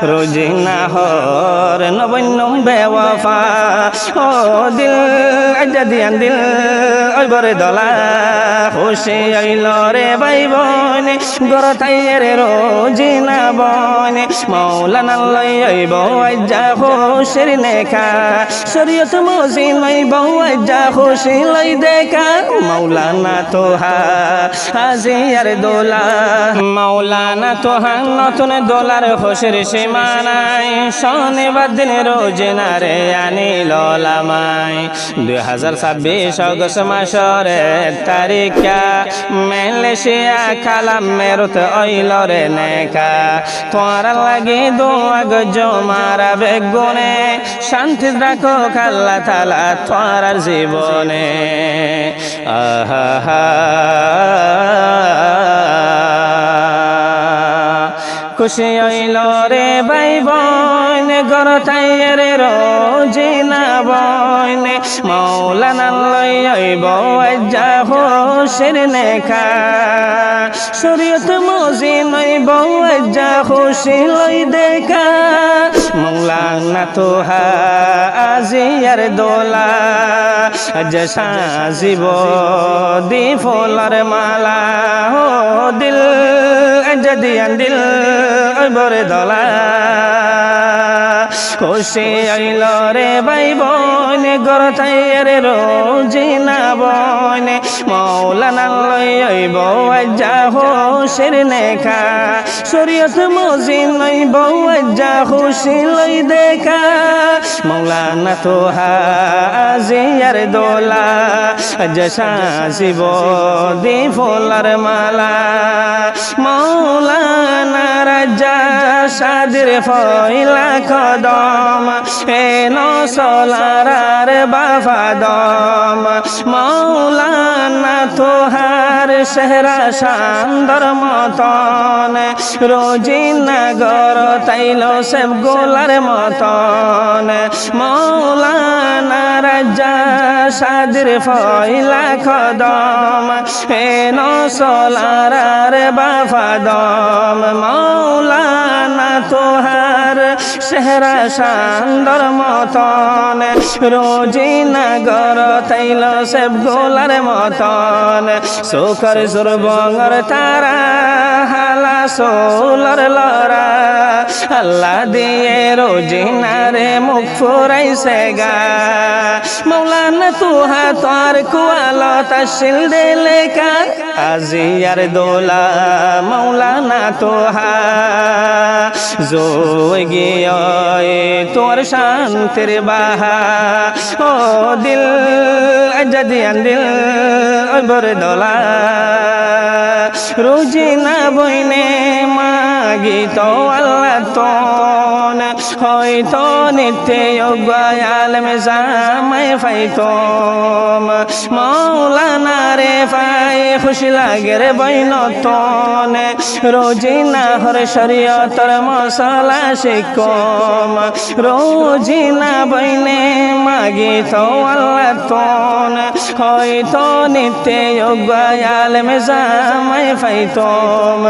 রোজিনা হর নবন্যম বেওয়াফা ও দিল আজা দিয়ান দিল ওই বরে দলা খুশি আইল রে ভাই বোন গরতাইয়ের রোজিনা বন মৌলানা লই আইব আজা খুশির নেখা শরীয়ত মজিন আইব আজা খুশি লই দেখা মৌলানা তোহা হাজিয়ার দোলা মৌলানা তোহা নতুন দোলার খুশির সীমানাই শনিবার দিন রোজিনা রে আনিল লামাই 2026 অগস্ট মাসের তারিখা মালয়েশিয়া খালাম মেরুত অইল রে নেকা তোর লাগি দোয়া জমার বেগুনে শান্তি রাখো আল্লাহ তাআলা তোর জীবনে আহা খুশি হইল রে ভাই বোন গরতাইয়ের রোজিনা বন মৌলানা লই আইব আজা খুশির নেখা শরীয়ত মজিন আইব আজা খুশি লই দেখা মৌলানা তোহা আজিয়ার দোলা আজ সাজিব দি ফুলার মালা ও দিল আজা দিয়ান দিল বরে দলা খুশি আইল রে ভাই বোন গরতাইয়ের রোজিনা বন মৌলানা লই আইব আজা খুশির নেখা শরীয়ত মজিন আইব আজা খুশি লই দেখা মৌলানা তোহা আজিয়ার দোলা আজ সাজিব দি ফুলার মালা মৌলানা রাজা সাদির ফইলা কদম এন সোলার বাফাদম মৌলানা তোহার সেহরা শান্দর মতন রোজিনা গর তাইল সেব গোলার মতন মৌলানা রাজা সাদির ফইলা কদম এন সোলার বাফাদম মৌলানা তোহার সেহরা শান্দর মতন রোজিনা গর তাইল সেব গোলার মতন সুখর সুরবঙ্গর তারা হালা সোলর লরা আল্লাহ দিয়ে রোজিনা রে মুখ ফুরাইছে গা মৌলানা তোহা তোর কুয়ালো তাশিল দে লেখা আজিয়ার দোলা মৌলানা তোহা জোয় গিয়ে তোর শান্তির বাহা ও দিল আজা দিয়ান দিল ওই বরে দলা রোজিনা বইনে মাগি তো আল্লাহ তোন হয়তো নিত্য আলম জামাই ফাইতম মৌলানা রে ফাই খুশি লাগে রে বইনতন রোজিনা হর শরীয়তর মশলা শিকম রোজিনা বইনে মাগি তো আল্লাহ তোন হয়তো নিত্য আলম জামাই ফাইতম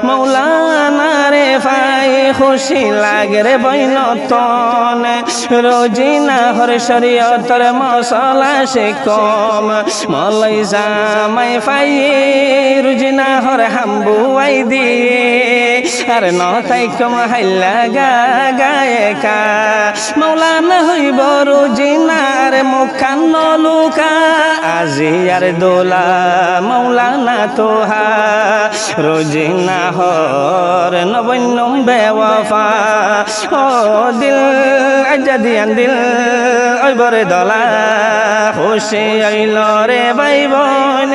মৌলানা রে ফাই খুশি লাগে রে বইনতন রোজিনা হর শরীয়তর মশলা শিকম মলাই জামাই ফাই রোজিনা হর হাম্বু আই দিয়ে আর নতাই কম হাইলা গায়কা মৌলানা হইব রোজিনার মুখান লুকা আজিয়ার দোলা মৌলানা তোহা রোজিনা হর নবন্যম বেওয়াফা ও দিল আজা দিয়ান দিল ওই বরে দলা খুশি আইল রে ভাই বোন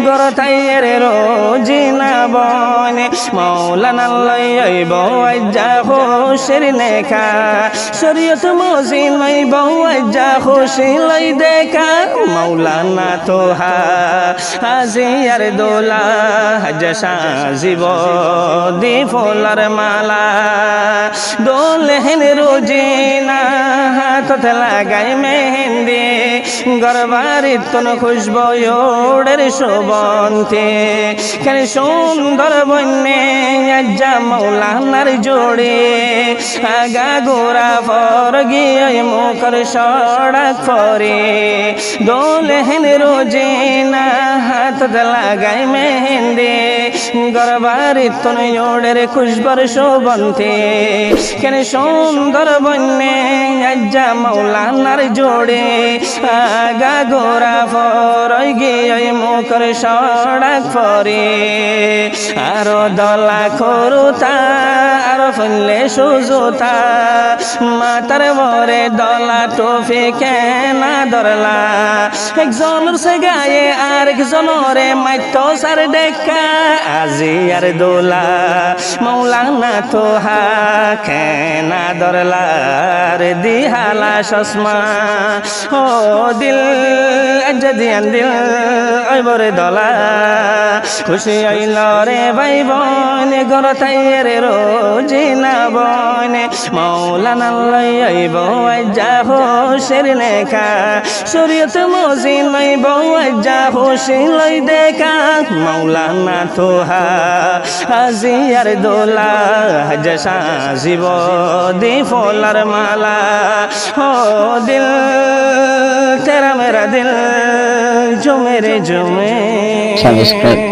গরতাইয়ের রোজিনা বন মৌলানা লই আইব আজা খুশির নেখা শরীয়ত মজিন আইব আজা খুশি লই দেখা মৌলানা তোহা আজিয়ার দোলা আজ সাজিব দি ফুলার মালা দোলহেন রোজিনা হাতত লাগাই মেহেন্দি গরবারি তন খুশবো ওড়ের শোভন্তে কেন সুন্দর বন্যে আজ্জা মৌলানার জোড়ে আগা গোরা ফর গিয়ে মুখর সড়ক ফরে দোলহেন রোজে না হাত লাগাই মেহেন্দে গরবারি তনয়োড়ের খুশবর শোভন্তে কেন সুন্দর বন্যে আজ্জা মৌলানার জোড়ে আগা গোরা ফর গিয়ে মুখর সড়ক ফরে আরো দলা খরুতা আরো ফলে সুজুতা মাতার বরে দলা টোফে কেনা ধরলা একজনের সে গায়ে আর একজনরে মাইতো সার ডেকা আজি আর দোলা মৌলানা তো হা কেনা ধরলা রে দিহালা চশমা ও দিল যদি দিল ওই বরে দলা খুশি হইল রে ভাই বোন গর তাইরে রোজি না বোন মৌলানা লই আইব আজ্জা হোসের লেখা শরীয়ত মজি লইব আজ্জা হোসেন লই দেখা মৌলানা তোহা আজি আর দোলা হাজ সাজিব দি ফলার মালা ও দিল তেরা মেরা দিল জো মেরে জো মে